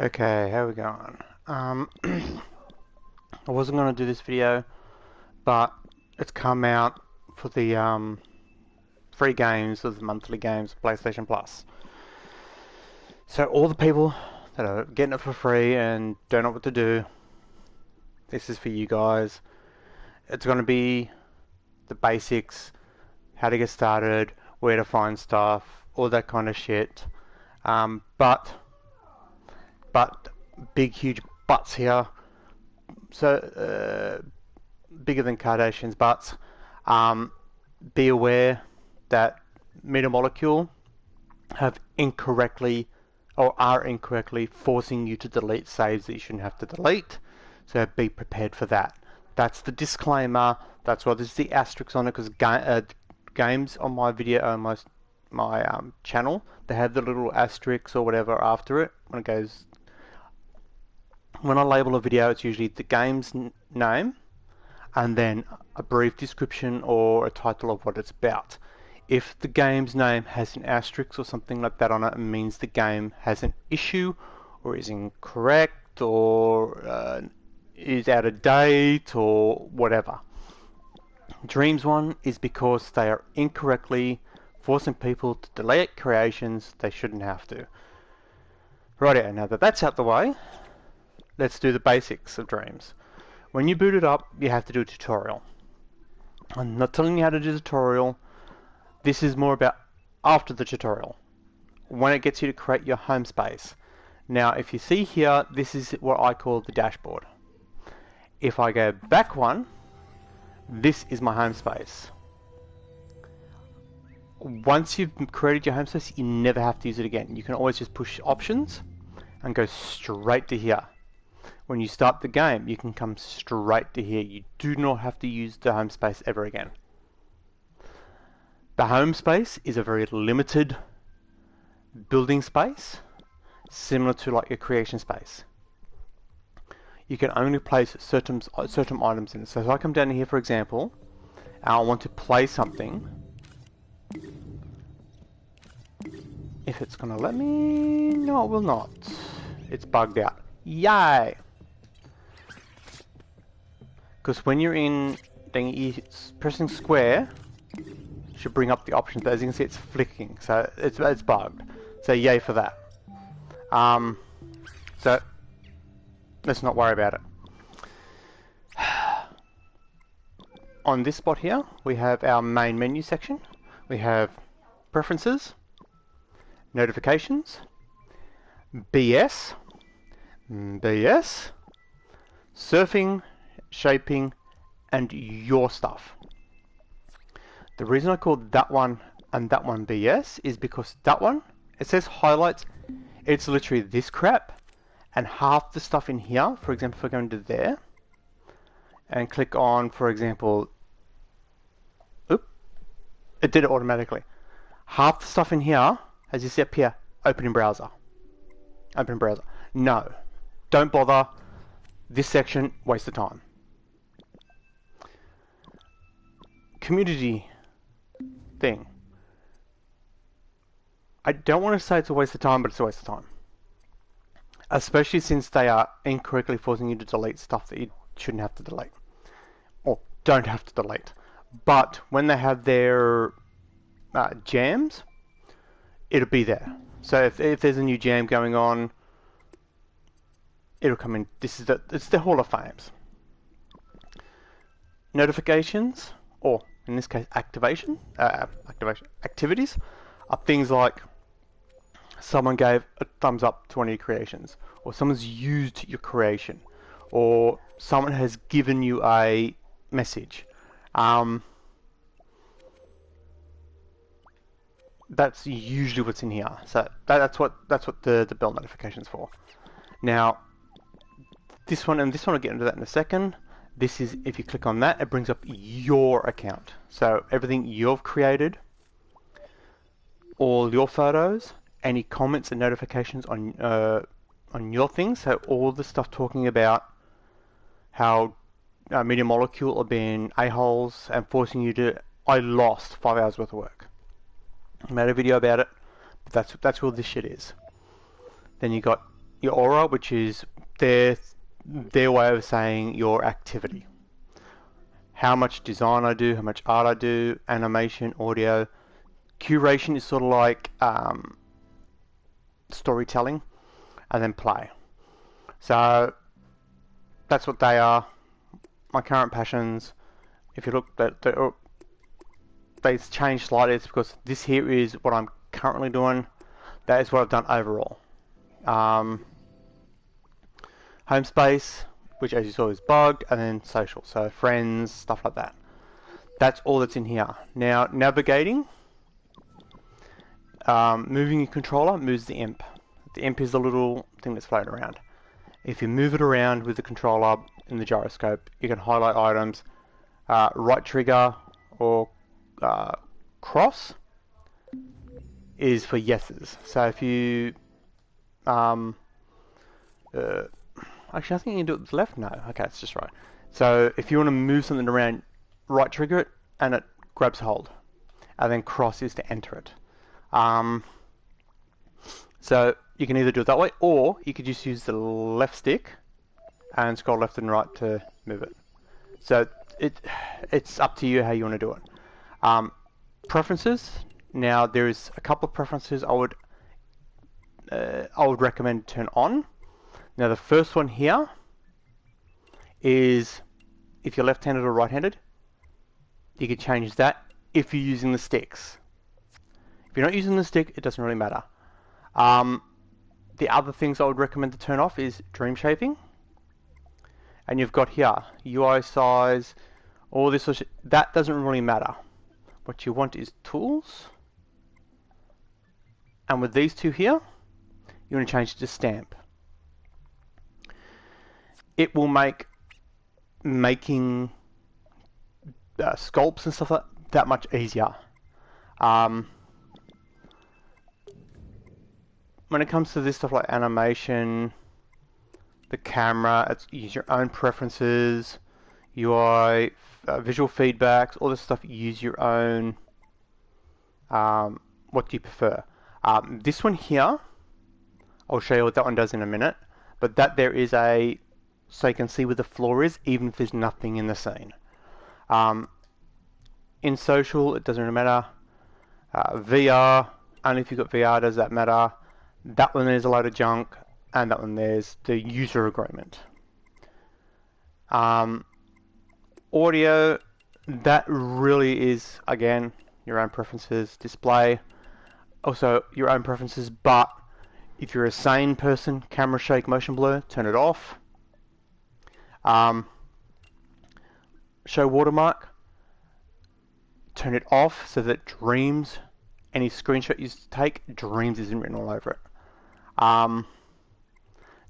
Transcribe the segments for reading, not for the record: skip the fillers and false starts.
Okay, how we going? I wasn't going to do this video, but it's come out for the free games of the monthly games, PlayStation Plus. So all the people that are getting it for free and don't know what to do, this is for you guys. It's going to be the basics, how to get started, where to find stuff, all that kind of shit. But big huge butts here. So bigger than Kardashian's butts. Be aware that Media Molecule have incorrectly or are incorrectly forcing you to delete saves that you shouldn't have to delete. So be prepared for that. That's the disclaimer. That's why there's the asterisk on it, because games on my video, on my channel, they have the little asterisks or whatever after it when it goes. When I label a video, it's usually the game's name and then a brief description or a title of what it's about. If the game's name has an asterisk or something like that on it, it means the game has an issue or is incorrect or is out of date or whatever. Dreams one is because they are incorrectly forcing people to delete creations they shouldn't have to. Rightio, now that that's out the way, let's do the basics of Dreams. When you boot it up, you have to do a tutorial. I'm not telling you how to do the tutorial. This is more about after the tutorial, when it gets you to create your home space. Now, if you see here, this is what I call the dashboard. If I go back one, this is my home space. Once you've created your home space, you never have to use it again. You can always just push options and go straight to here. When you start the game, you can come straight to here. You do not have to use the home space ever again. The home space is a very limited building space, similar to like your creation space. You can only place certain items in it. So if I come down here, for example, and I want to play something, if it's going to let me, no, it will not. It's bugged out. Yay! Because when you're in, then pressing square should bring up the options, but as you can see, it's flicking, so it's bugged. So yay for that. So let's not worry about it. On this spot here, we have our main menu section. We have preferences, notifications, BS, surfing, shaping, and your stuff. The reason I called that one and that one BS is because that one, it says highlights, it's literally this crap, and half the stuff in here, for example, if I go into there and click on, for example, it did it automatically. Half the stuff in here, as you see up here, open in browser. Open in browser. No, don't bother. This section, waste of time. Community thing. I don't want to say it's a waste of time, but it's a waste of time. Especially since they are incorrectly forcing you to delete stuff that you shouldn't have to delete. Or don't have to delete. But when they have their jams, it'll be there. So if there's a new jam going on, it'll come in. It's the Hall of Fames. Notifications, or in this case activation activities, are things like someone gave a thumbs up to one of your creations, or someone's used your creation, or someone has given you a message. That's usually what's in here. So that's what the bell notification's for. Now, this one and this one, I'll get into that in a second. This is, if you click on that, it brings up your account. So everything you've created, all your photos, any comments and notifications on your things. So all the stuff talking about how Media Molecule are being a-holes and forcing you to. I lost 5 hours worth of work. I made a video about it, but that's where all this shit is. Then you got your aura, which is their way of saying your activity. How much design I do, how much art I do, animation, audio. Curation is sort of like storytelling, and then play. So that's what they are. My current passions. If you look, they changed slightly. It's because this here is what I'm currently doing. That is what I've done overall. Home space, which as you saw is bugged, and then social, so friends, stuff like that. That's all that's in here. Now navigating, moving your controller moves the imp. The imp is the little thing that's floating around. If you move it around with the controller in the gyroscope, you can highlight items. Right trigger or cross is for yeses. So if you actually, I think you can do it with left. No, okay, it's just right. So if you want to move something around, right trigger it and it grabs hold, and then cross is to enter it. So you can either do it that way, or you could just use the left stick and scroll left and right to move it. So it's up to you how you want to do it. Preferences. Now there's a couple of preferences I would recommend turn on. Now the first one here is if you're left-handed or right-handed, you can change that if you're using the sticks. If you're not using the stick, it doesn't really matter. The other things I would recommend to turn off is dream shaping. And you've got here UI size, all this sort of shit. That doesn't really matter. What you want is tools, and with these two here, you want to change it to stamp. It will make making sculpts and stuff like that much easier. When it comes to this stuff like animation, the camera, use your own preferences, UI, visual feedbacks, all this stuff, use your own, what do you prefer. This one here, I'll show you what that one does in a minute, but that there is so you can see where the floor is, even if there's nothing in the scene. In social, it doesn't really matter. VR, only if you've got VR does that matter. That one there's a load of junk, and that one there's the user agreement. Audio, that really is, again, your own preferences. Display, also your own preferences, but if you're a sane person, camera shake, motion blur, turn it off. Show watermark, turn it off so that dreams, any screenshot you take, dreams isn't written all over it.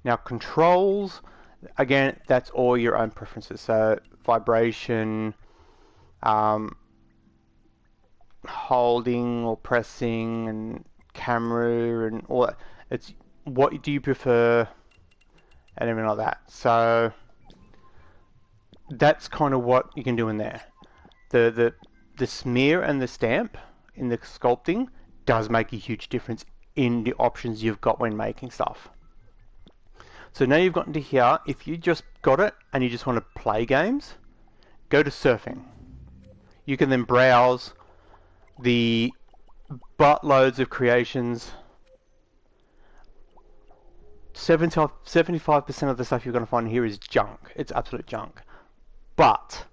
Now controls, again, that's all your own preferences. So vibration, holding or pressing, and camera, and all that. It's what do you prefer, and everything like that. So that's kind of what you can do in there. The smear and the stamp in the sculpting does make a huge difference in the options you've got when making stuff. So now you've gotten to here, if you just got it and you just want to play games, go to surfing. You can then browse the buttloads of creations. 75% of the stuff you're going to find here is junk. It's absolute junk. But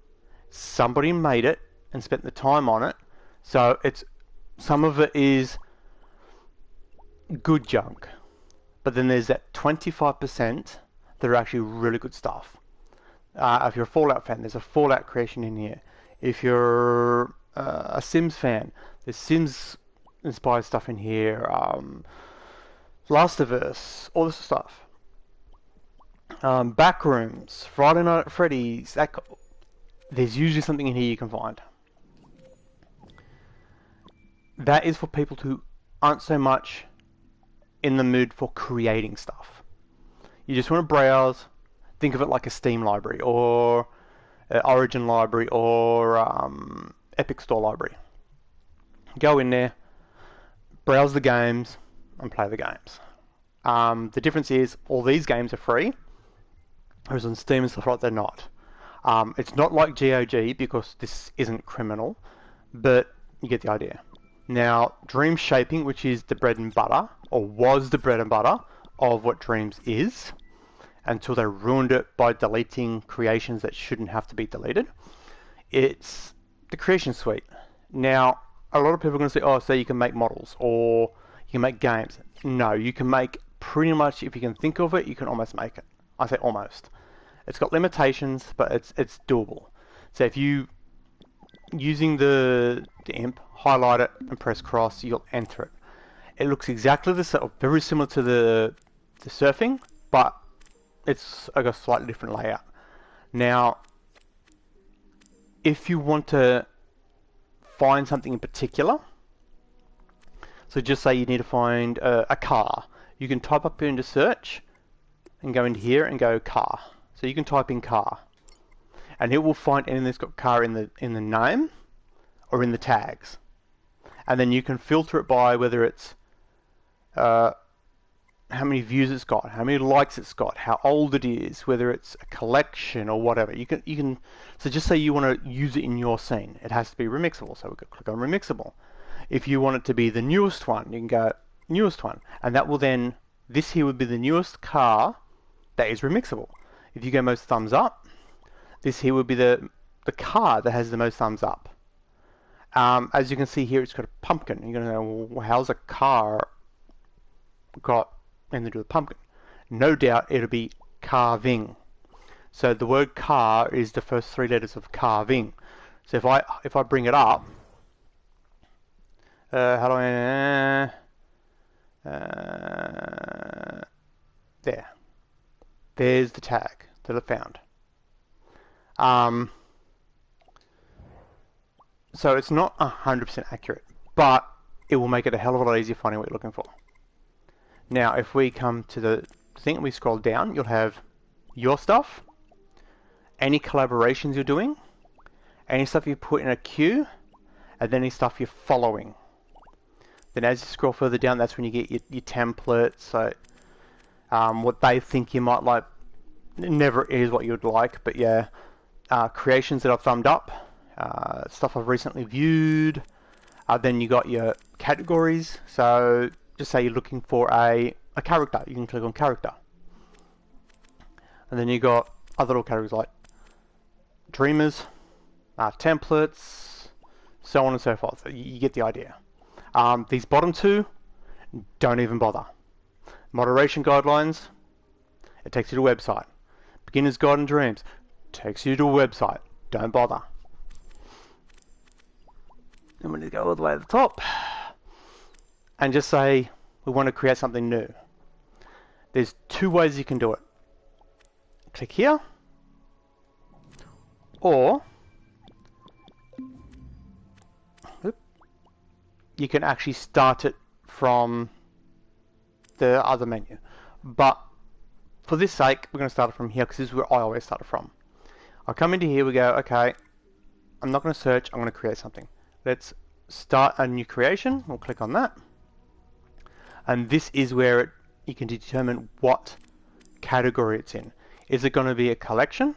somebody made it and spent the time on it, so some of it is good junk. But then there's that 25% that are actually really good stuff. If you're a Fallout fan, there's a Fallout creation in here. If you're a Sims fan, there's Sims inspired stuff in here. Last of Us, all this stuff. Backrooms, Friday Night at Freddy's. There's usually something in here you can find. That is for people who aren't so much in the mood for creating stuff. You just want to browse, think of it like a Steam library, or Origin library, or Epic Store library. Go in there, browse the games, and play the games. The difference is all these games are free, whereas on Steam and stuff like that, they're not. It's not like GOG because this isn't criminal, but you get the idea. Now, dream shaping, which is the bread and butter, or was the bread and butter of what Dreams is, until they ruined it by deleting creations that shouldn't have to be deleted. It's the creation suite. Now, a lot of people are going to say, oh, so you can make models or you can make games. No, you can make pretty much, if you can think of it, you can almost make it. I say almost. It's got limitations, but it's doable. So if you, using the imp, highlight it and press cross, you'll enter it. It looks exactly the same, very similar to the surfing, but it's got a slightly different layout. Now, if you want to find something in particular, so just say you need to find a car, you can type up into search and go into here and go car. So you can type in car, and it will find anything that's got car in the name or in the tags, and then you can filter it by whether it's how many views it's got, how many likes it's got, how old it is, whether it's a collection or whatever. You can. So just say you want to use it in your scene. It has to be remixable. So we could click on remixable. If you want it to be the newest one, you can go newest one, and that will then, this here would be the newest car that is remixable. If you go most thumbs up, this here would be the car that has the most thumbs up. As you can see here, it's got a pumpkin. You're gonna know, well, how's a car got anything to do with pumpkin? No doubt it'll be carving. So the word car is the first three letters of carving. So if I bring it up, how do I there's the tag that I found. So it's not 100% accurate, but it will make it a hell of a lot easier finding what you're looking for. Now, if we come to the thing and we scroll down, you'll have your stuff, any collaborations you're doing, any stuff you put in a queue, and then any stuff you're following. Then as you scroll further down, that's when you get your templates, so what they think you might like. It never is what you'd like, but yeah, creations that I've thumbed up, stuff I've recently viewed. Then you got your categories, so just say you're looking for a character, you can click on character. And then you got other little categories like dreamers, templates, so on and so forth. You get the idea. These bottom two, don't even bother. Moderation guidelines, it takes you to a website. Beginner's Guide and Dreams, takes you to a website. Don't bother. I'm going to go all the way to the top and just say we want to create something new. There's two ways you can do it. Click here, or you can actually start it from the other menu. But for this sake, we're going to start it from here because this is where I always start it from. I'll come into here, we go, okay, I'm not going to search, I'm going to create something. Let's start a new creation. We'll click on that. And this is where you can determine what category it's in. Is it going to be a collection?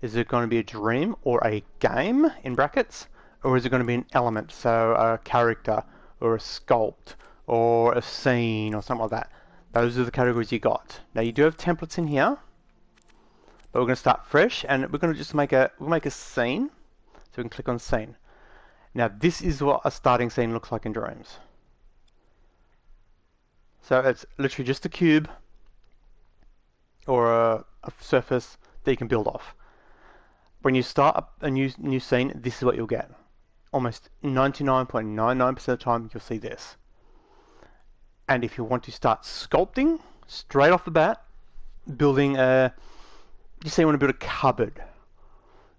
Is it going to be a dream or a game, in brackets? Or is it going to be an element, so a character or a sculpt or a scene or something like that? Those are the categories you got. Now you do have templates in here, but we're going to start fresh and we're going to just make a scene. So we can click on scene. Now this is what a starting scene looks like in Dreams. So it's literally just a cube or a surface that you can build off. When you start a new scene, this is what you'll get. Almost 99.99% of the time you'll see this. And if you want to start sculpting straight off the bat, building you say you want to build a cupboard.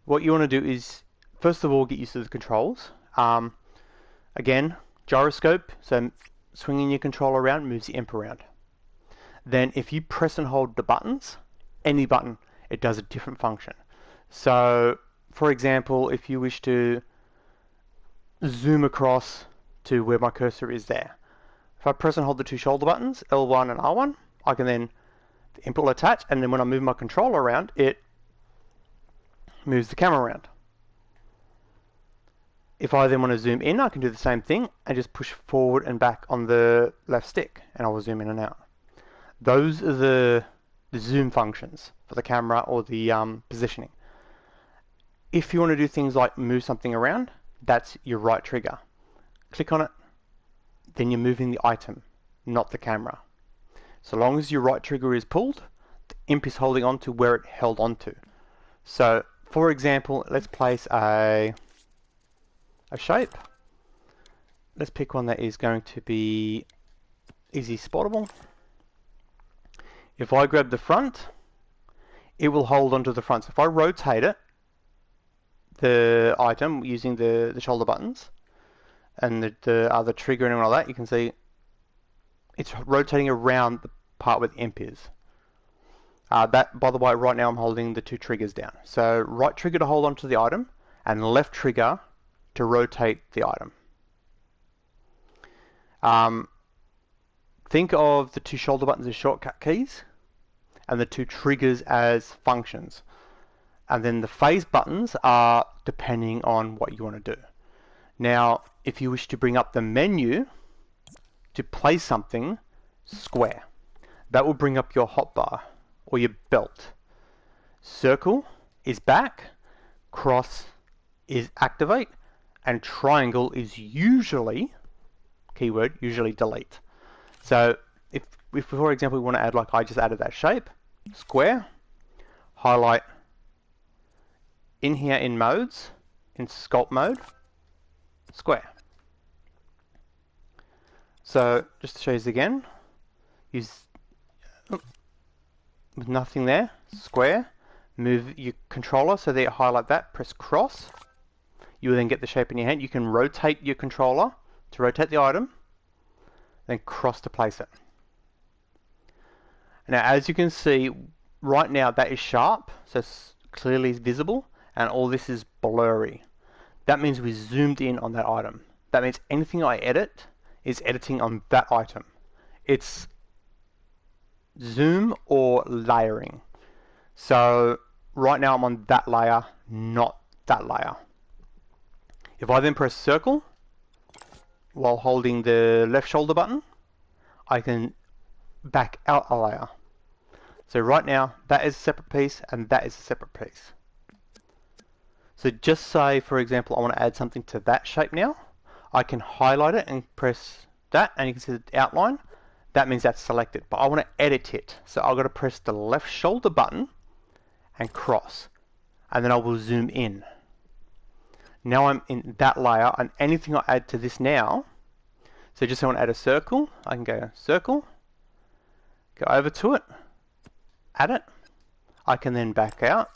What you want to do is, first of all, get used to the controls. Again, gyroscope, so swinging your controller around moves the imp around. Then if you press and hold the buttons, any button, it does a different function. So, for example, if you wish to zoom across to where my cursor is there, if I press and hold the two shoulder buttons, L1 and R1, I can then, the import will attach, and then when I move my controller around, it moves the camera around. If I then want to zoom in, I can do the same thing and just push forward and back on the left stick, and I will zoom in and out. Those are the zoom functions for the camera or the positioning. If you want to do things like move something around, that's your right trigger. Click on it, then you're moving the item, not the camera. So long as your right trigger is pulled, the imp is holding on to where it held onto. So, for example, let's place a shape. Let's pick one that is going to be easy spottable. If I grab the front, it will hold onto the front. So if I rotate it, the item using the shoulder buttons and the other trigger and all that, you can see it's rotating around the part where the imp is. That, by the way, right now I'm holding the two triggers down. So right trigger to hold onto the item and left trigger to rotate the item. Think of the two shoulder buttons as shortcut keys and the two triggers as functions. And then the phase buttons are depending on what you want to do. Now, if you wish to bring up the menu to place something, square. That will bring up your hotbar or your belt. Circle is back, cross is activate, and triangle is usually, keyword, usually delete. So if for example we want to add, like I just added that shape, square, highlight in here in modes, in sculpt mode, square. So just to show you again, use with nothing there, square, move your controller so that you highlight that, press cross, you will then get the shape in your hand. You can rotate your controller to rotate the item, then cross to place it. Now as you can see, right now that is sharp, so it's clearly visible, and all this is blurry. That means we zoomed in on that item. That means anything I edit is editing on that item. It's zoom or layering. So right now I'm on that layer, not that layer. If I then press circle while holding the left shoulder button, I can back out a layer. So right now that is a separate piece and that is a separate piece. So just say, for example, I want to add something to that shape now. I can highlight it and press that, and you can see the outline. That means that's selected, but I want to edit it. So I've got to press the left shoulder button and cross, and then I will zoom in. Now I'm in that layer, and anything I add to this now, so just say I want to add a circle, I can go circle, go over to it, add it. I can then back out.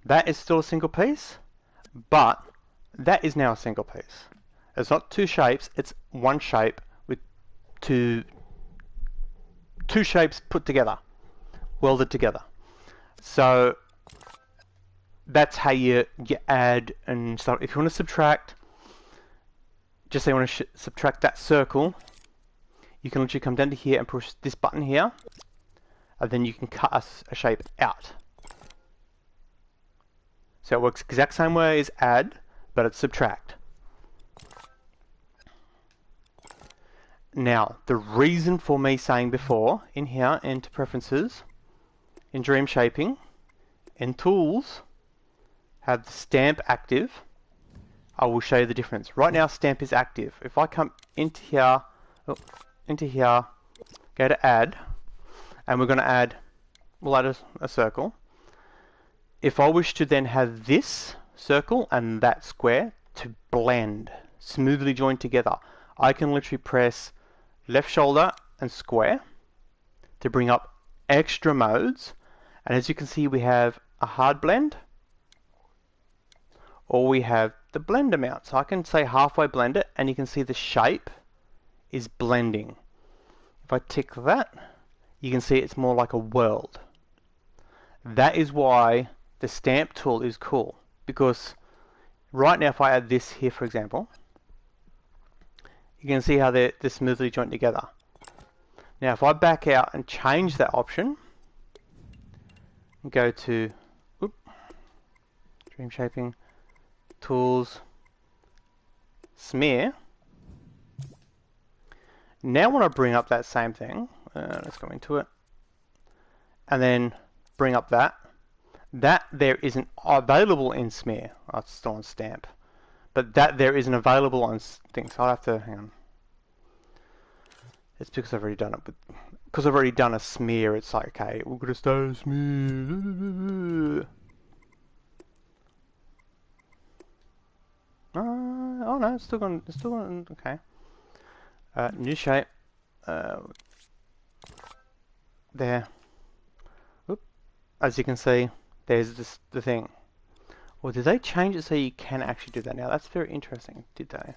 That is still a single piece, but that is now a single piece. It's not two shapes, it's one shape with two shapes put together, welded together. So that's how you add and stuff. If you want to subtract, just say you want to subtract that circle, you can literally come down to here and push this button here, and then you can cut a shape out. So it works exact same way as add, but it's subtract. Now, the reason for me saying before, in here, into preferences, in dream shaping, in tools, have the stamp active, I will show you the difference. Right now, stamp is active. If I come into here, go to add, and we're going to add, we'll add a circle. If I wish to then have this circle and that square to blend, smoothly join together, I can literally press left shoulder and square to bring up extra modes. And as you can see, we have a hard blend, or we have the blend amount. So I can say halfway blend it, and you can see the shape is blending. If I tick that, you can see it's more like a world. That is why the stamp tool is cool, because right now if I add this here, for example, you can see how they're smoothly joined together. Now if I back out and change that option, and go to dream shaping, tools, smear. Now when I bring up that same thing, let's go into it, and then bring up that there isn't available in smear. Oh, it's still on stamp, but that there isn't available on things. So I'll have to, hang on. It's because I've already done it, because I've already done a smear. It's like, okay, we're gonna start a smear. Oh no, it's still going, okay. New shape, there. Oop. As you can see, there's the thing. Well, did they change it so you can actually do that now? That's very interesting, did they?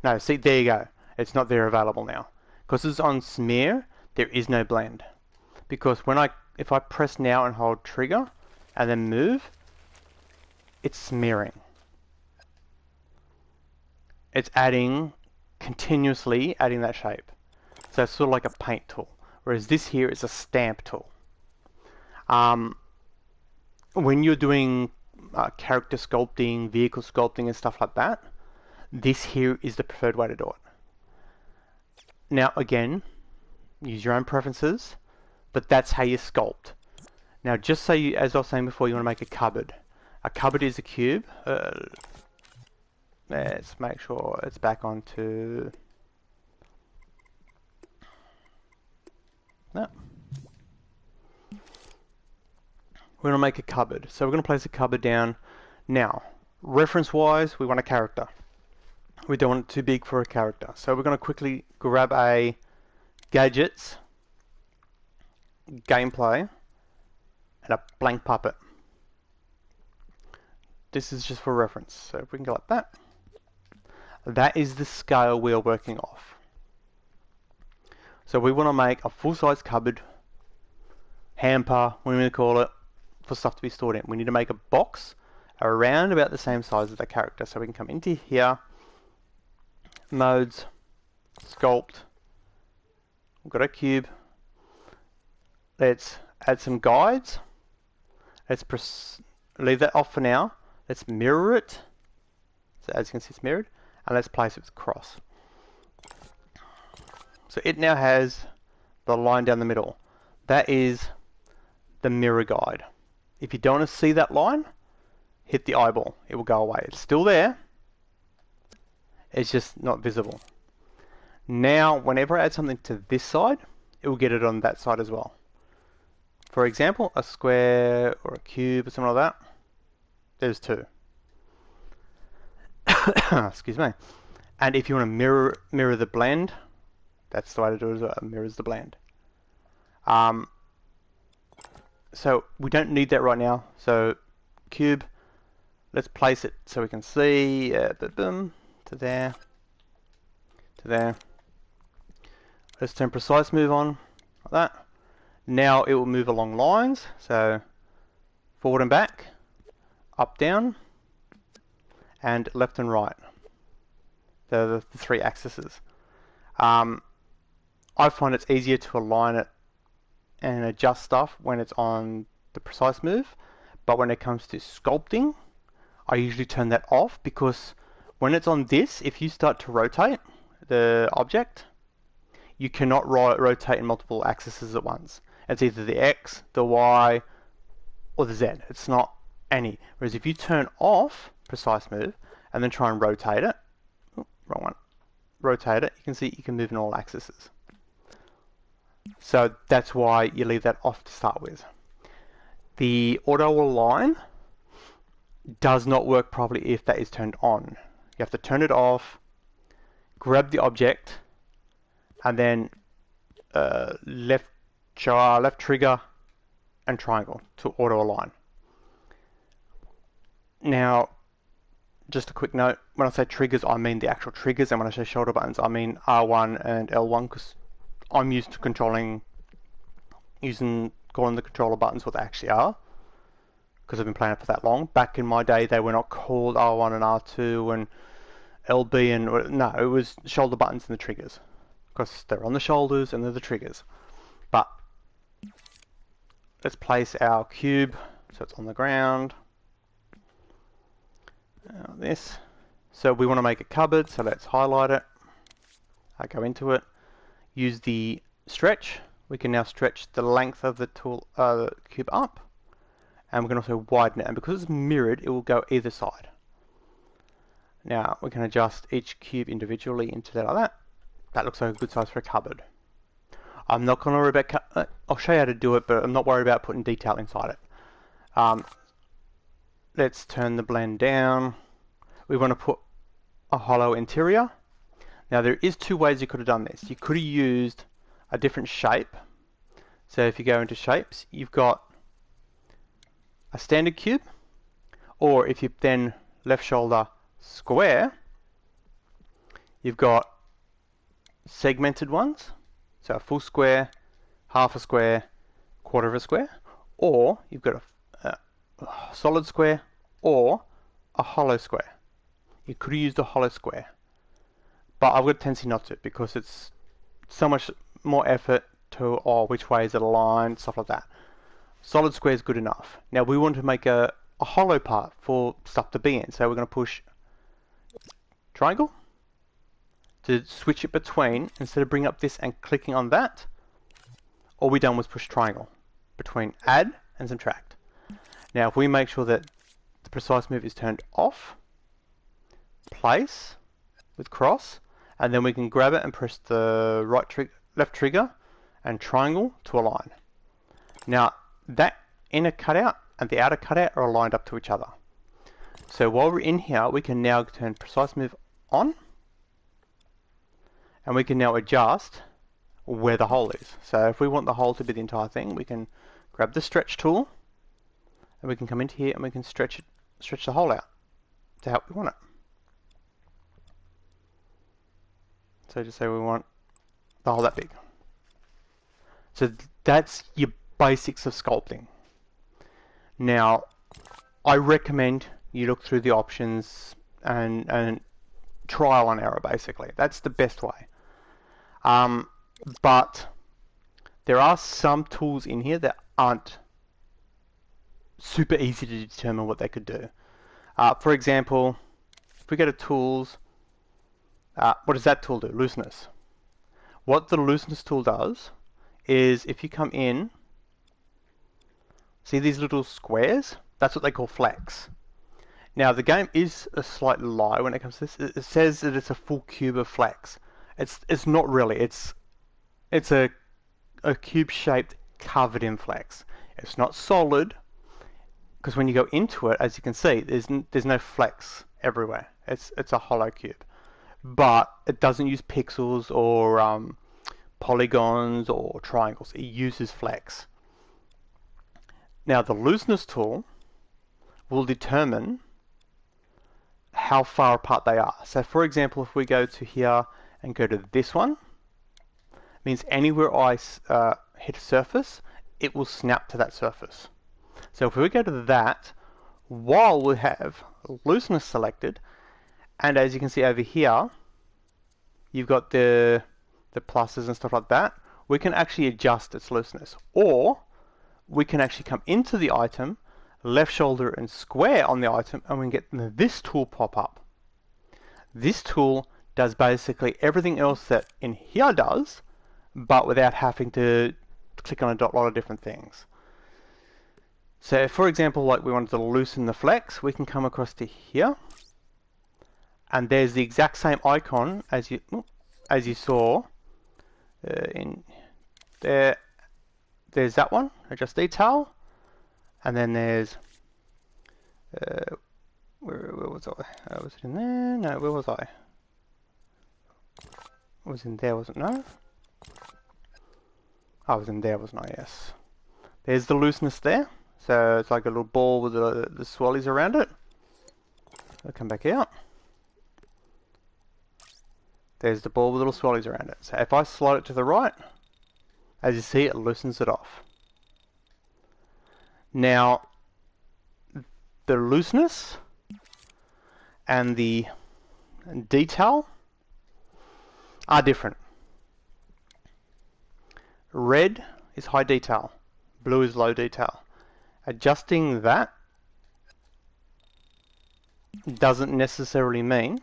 No, see, there you go. It's not there available now. Because it's on smear, there is no blend. Because if I press now and hold trigger, and then move, it's smearing. It's continuously adding that shape. So it's sort of like a paint tool. Whereas this here is a stamp tool. When you're doing character sculpting, vehicle sculpting and stuff like that, this here is the preferred way to do it. Now again, use your own preferences, but that's how you sculpt. Now just say, as I was saying before, you want to make a cupboard. A cupboard is a cube. Let's make sure it's back onto... No. We're going to make a cupboard. So we're going to place a cupboard down. Now, reference-wise, we want a character. We don't want it too big for a character. So we're going to quickly grab a gadgets, gameplay, and a blank puppet. This is just for reference. So if we can go like that. That is the scale we are working off. So we want to make a full-size cupboard, hamper, what do we call it, for stuff to be stored in. We need to make a box around about the same size as the character. So we can come into here, modes, sculpt, we've got a cube. Let's add some guides. Let's leave that off for now. Let's mirror it. So as you can see, it's mirrored. And let's place it with cross. So it now has the line down the middle. That is the mirror guide. If you don't want to see that line, hit the eyeball. It will go away. It's still there. It's just not visible. Now, whenever I add something to this side, it will get it on that side as well. For example, a square or a cube or something like that. There's two. Excuse me. And if you want to mirror the blend, that's the way to do it as well. It mirrors the blend. So we don't need that right now. So cube, let's place it so we can see. Boom, to there, to there. Let's turn precise move on like that. Now it will move along lines. So forward and back, up, down, and left and right. The three axes. I find it's easier to align it and adjust stuff when it's on the precise move, but when it comes to sculpting, I usually turn that off, because when it's on this, if you start to rotate the object, you cannot rotate in multiple axes at once. It's either the X, the Y, or the Z. It's not any. Whereas if you turn off precise move and then try and rotate it, wrong one, rotate it, you can see you can move in all axes. So that's why you leave that off to start with. The auto align does not work properly if that is turned on. You have to turn it off, grab the object, and then left trigger and triangle to auto align. Now, just a quick note, when I say triggers, I mean the actual triggers, and when I say shoulder buttons, I mean R1 and L1, because I'm used to calling the controller buttons what they actually are, because I've been playing it for that long. Back in my day, they were not called R1 and R2 and LB and no, it was shoulder buttons and the triggers. because they're on the shoulders and they're the triggers. But let's place our cube so it's on the ground. This. So we want to make a cupboard, so let's highlight it. I go into it. Use the stretch. We can now stretch the length of the tool, cube up, and we can also widen it. And because it's mirrored, it will go either side. Now we can adjust each cube individually into that like that. That looks like a good size for a cupboard. I'm not going to worry about. I'll show you how to do it, but I'm not worried about putting detail inside it. Let's turn the blend down. We want to put a hollow interior. Now there is two ways you could have done this. You could have used a different shape. So if you go into shapes, you've got a standard cube, or if you then left shoulder square, you've got segmented ones. So a full square, half a square, quarter of a square, or you've got a solid square or a hollow square. You could have used a hollow square, but I've got a tendency not to, because it's so much more effort to, which way is it aligned, stuff like that. Solid square is good enough. Now we want to make a hollow part for stuff to be in, so we're going to push triangle to switch it between. Instead of bringing up this and clicking on that, all we done was push triangle between add and subtract. Now if we make sure that the precise move is turned off, place with cross, and then we can grab it and press the left trigger and triangle to align. Now that inner cutout and the outer cutout are aligned up to each other. So while we're in here, we can now turn precise move on, and we can now adjust where the hole is. So if we want the hole to be the entire thing, we can grab the stretch tool, and we can come into here and we can stretch the hole out to how we want it. So just say we want the hole that big. So that's your basics of sculpting. Now, I recommend you look through the options and trial and error, basically. That's the best way. But there are some tools in here that aren't super easy to determine what they could do. For example, if we go to tools, what does that tool do? Looseness. What the looseness tool does is, if you come in, see these little squares? That's what they call flex. Now the game is a slight lie when it comes to this. It says that it's a full cube of flex. It's not really. It's a cube shaped covered in flex. It's not solid, because when you go into it, as you can see, there's no flex everywhere. It's a hollow cube, but it doesn't use pixels or polygons or triangles. It uses flex. Now the looseness tool will determine how far apart they are. So for example, if we go to here and go to this one, it means anywhere I hit a surface, it will snap to that surface. So if we go to that, while we have looseness selected, and as you can see over here, you've got the pluses and stuff like that, we can actually adjust its looseness. Or we can actually come into the item, left shoulder and square on the item, and we can get this tool pop up. This tool does basically everything else that in here does, but without having to click on a lot of different things. So for example, like we wanted to loosen the flex, we can come across to here, and there's the exact same icon as you saw in there. There's that one, adjust detail, and then there's where was I? Was it in there? No, where was I? I was in there, wasn't? No, I was in there, wasn't I? Yes. There's the looseness there. So it's like a little ball with the swirlies around it. I'll come back out. There's the ball with little swirlies around it. So if I slide it to the right, as you see, it loosens it off. Now, the looseness and the detail are different. Red is high detail, blue is low detail. Adjusting that doesn't necessarily mean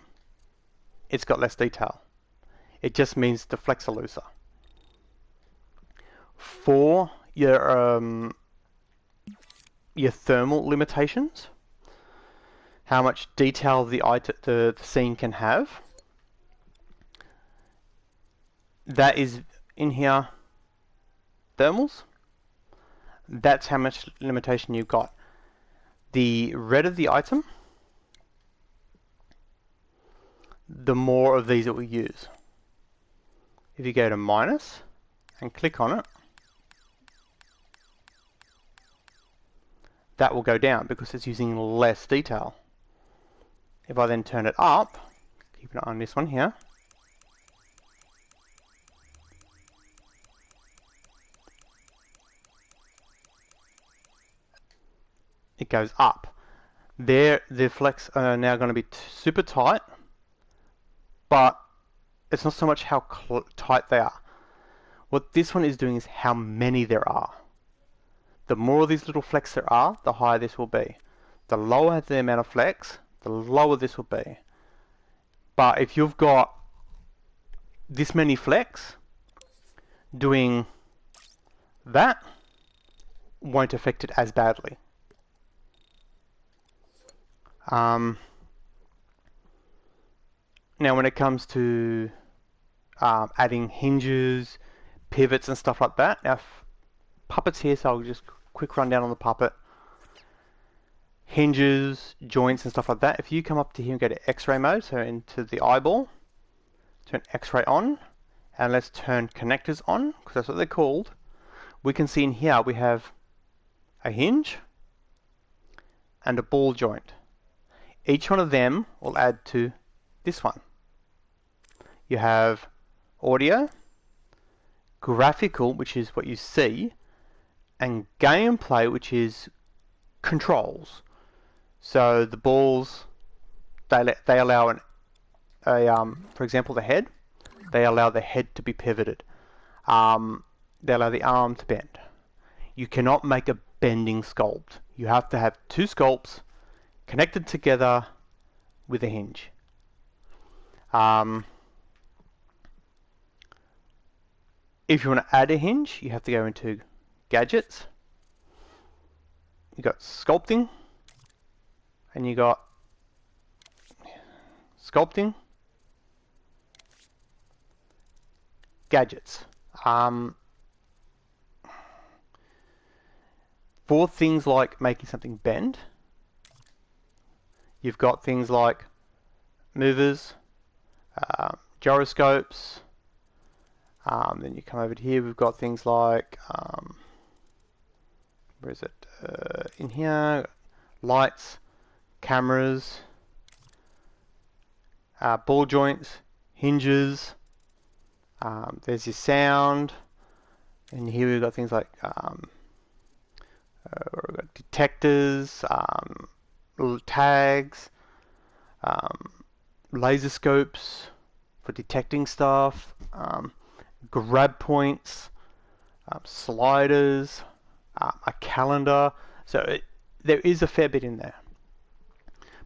it's got less detail. It just means the flecks are looser. For your thermal limitations, how much detail the scene can have, that is in here, thermals. That's how much limitation you've got. The redder the item, the more of these it will use. If you go to minus and click on it, that will go down because it's using less detail. If I then turn it up, keep an eye on this one here, it goes up. There, the flecks are now going to be super tight, but it's not so much how tight they are. What this one is doing is how many there are. The more of these little flecks there are, the higher this will be. The lower the amount of flecks, the lower this will be. But if you've got this many flecks, doing that won't affect it as badly. Now when it comes to adding hinges, pivots and stuff like that, now puppets here, so I'll just quick rundown on the puppet. Hinges, joints and stuff like that. If you come up to here and go to X-ray mode, so into the eyeball, turn X-ray on, and let's turn connectors on, because that's what they're called. We can see in here we have a hinge and a ball joint. Each one of them will add to this one. You have audio, graphical, which is what you see, and gameplay, which is controls. So the balls, they allow for example, the head. They allow the head to be pivoted. They allow the arm to bend. You cannot make a bending sculpt. You have to have two sculpts connected together with a hinge. If you want to add a hinge, you have to go into gadgets. You got sculpting, and you got sculpting, gadgets. For things like making something bend, you've got things like movers, gyroscopes. Then you come over to here, we've got things like, where is it? In here, lights, cameras, ball joints, hinges, there's your sound, and here we've got things like we've got detectors, little tags, laser scopes for detecting stuff, grab points, sliders, a calendar. So there is a fair bit in there.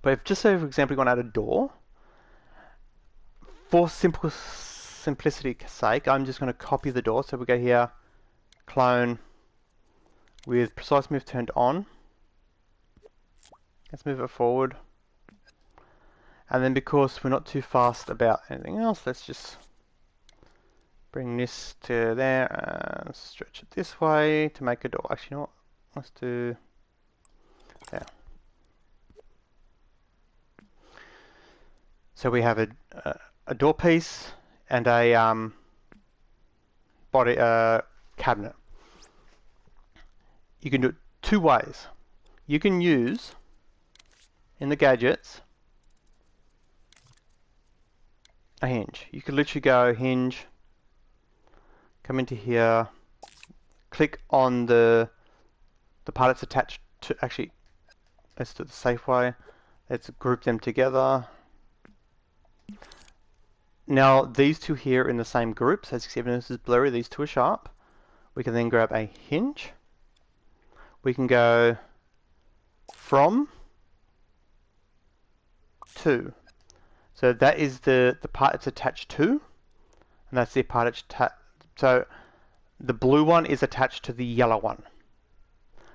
But if just say, for example, you want to add a door, for simplicity's sake, I'm just going to copy the door. So we go here, clone, with precise move turned on. Let's move it forward. And then because we're not too fast about anything else, let's just bring this to there and stretch it this way to make a door. Actually, you know what? Let's do there. So we have a door piece and a body cabinet. You can do it two ways. You can use in the gadgets a hinge. You could literally go hinge, come into here, click on the part it's attached to. Actually, let's do it the safe way. Let's group them together. Now these two here are in the same group, so as you can see, even though this is blurry, these two are sharp. We can then grab a hinge. We can go from to. So that is the part it's attached to, and that's the part it's so the blue one is attached to the yellow one.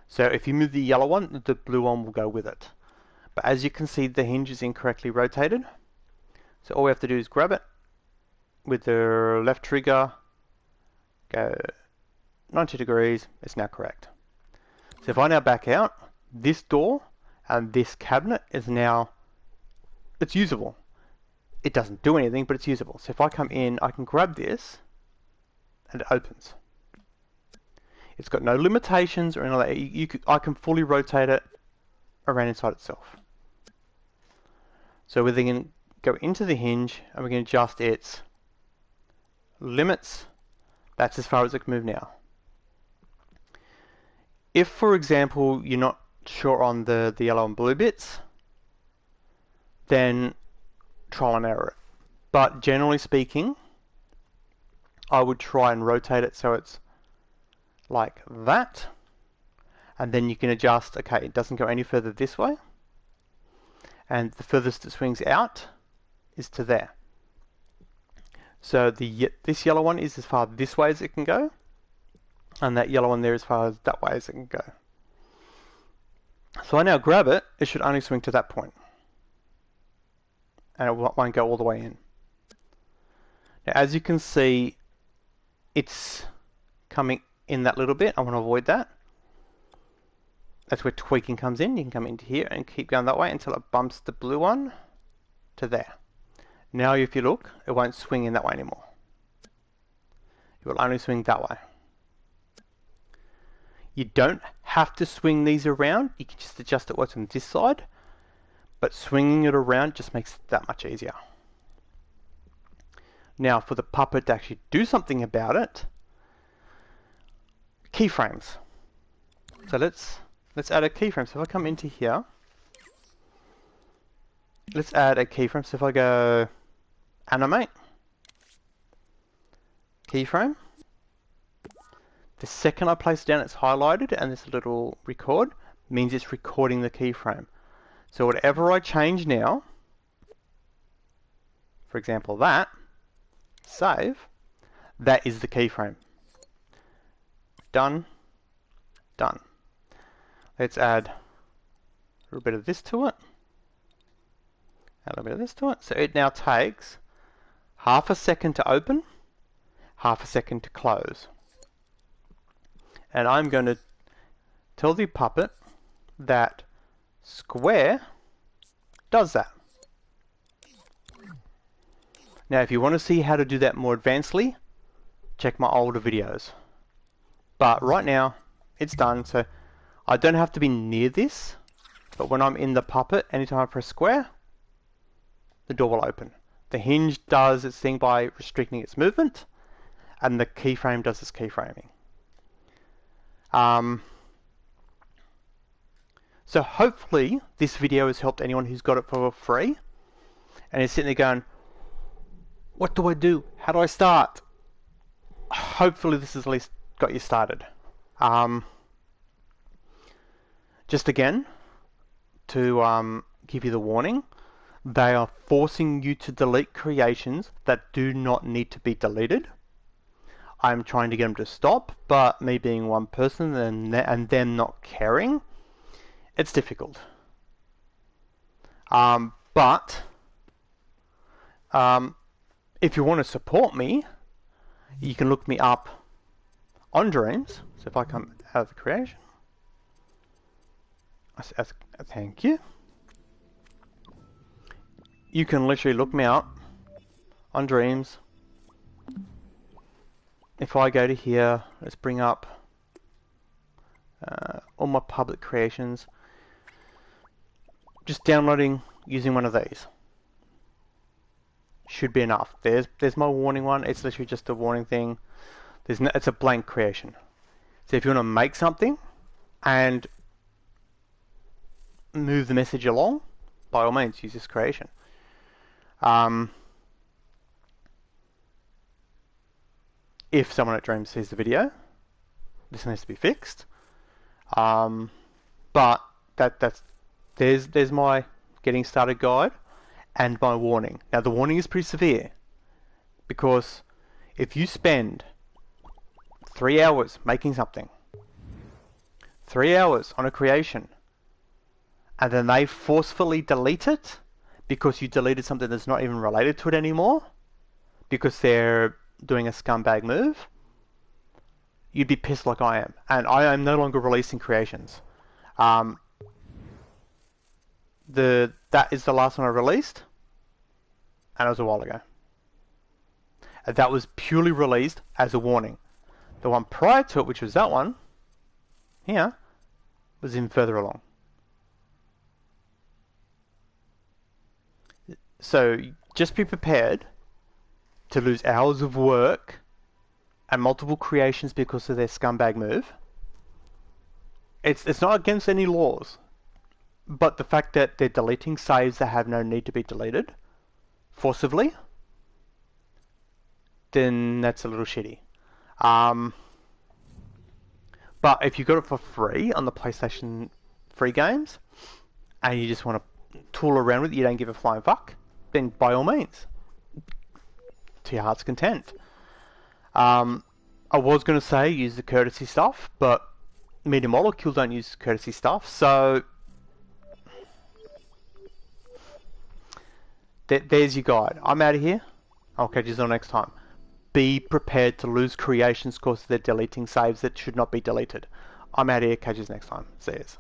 So if you move the yellow one, the blue one will go with it. But as you can see, the hinge is incorrectly rotated. So all we have to do is grab it with the left trigger, go 90 degrees, it's now correct. So if I now back out, this door and this cabinet is now, it's usable. It doesn't do anything, but it's usable. So if I come in, I can grab this and it opens. It's got no limitations or anything like that. I can fully rotate it around inside itself. So we're then going to go into the hinge and we're going to adjust its limits. That's as far as it can move now. If, for example, you're not sure on the yellow and blue bits, then trial and error it. But generally speaking, I would try and rotate it so it's like that. And then you can adjust, okay, it doesn't go any further this way. And the furthest it swings out is to there. So this yellow one is as far this way as it can go. And that yellow one there as far as that way as it can go. So I now grab it, it should only swing to that point. And it won't go all the way in. Now as you can see, it's coming in that little bit. I want to avoid that. That's where tweaking comes in. You can come into here and keep going that way until it bumps the blue one to there. Now if you look, it won't swing in that way anymore. It will only swing that way. You don't have to swing these around. You can just adjust it what's on this side. But swinging it around just makes it that much easier. Now for the puppet to actually do something about it, keyframes. So let's add a keyframe. So if I come into here, let's add a keyframe. So if I go animate, keyframe, the second I place it down, it's highlighted, and this little record means it's recording the keyframe. So whatever I change now, for example that, save, that is the keyframe. Done, done. Let's add a little bit of this to it, add a little bit of this to it. So it now takes half a second to open, half a second to close. And I'm going to tell the puppet that square does that. Now if you want to see how to do that more advancedly, check my older videos. But right now it's done, so I don't have to be near this, but when I'm in the puppet, anytime I press square, the door will open. The hinge does its thing by restricting its movement, and the keyframe does its keyframing. So hopefully this video has helped anyone who's got it for free and is sitting there going, what do I do? How do I start? Hopefully this has at least got you started. Just again, to give you the warning, they are forcing you to delete creations that do not need to be deleted. I'm trying to get them to stop, but me being one person and them not caring, it's difficult. But if you want to support me, you can look me up on Dreams. So if I come out of the creation, thank you. You can literally look me up on Dreams. If I go to here, let's bring up all my public creations. Just downloading using one of these should be enough. There's my warning one. It's literally just a warning thing. It's a blank creation. So if you want to make something and move the message along, by all means use this creation. If someone at Dreams sees the video, this needs to be fixed. But that's there's my getting started guide and my warning. Now the warning is pretty severe because if you spend 3 hours making something, 3 hours on a creation, and then they forcefully delete it because you deleted something that's not even related to it anymore, because they're doing a scumbag move, you'd be pissed like I am. And I am no longer releasing creations. That is the last one I released, and it was a while ago. And that was purely released as a warning. The one prior to it, which was that one, here, was even further along. So just be prepared to lose hours of work and multiple creations because of their scumbag move. It's not against any laws, but the fact that they're deleting saves that have no need to be deleted forcibly, then that's a little shitty. But if you got it for free on the PlayStation free games, and you just want to tool around with it, you don't give a flying fuck, then by all means, to your heart's content. I was going to say use the courtesy stuff, but Media Molecule don't use courtesy stuff, so there's your guide. I'm out of here. I'll catch you all next time. Be prepared to lose creations because they're deleting saves that should not be deleted. I'm out of here. Catch you next time. See yous.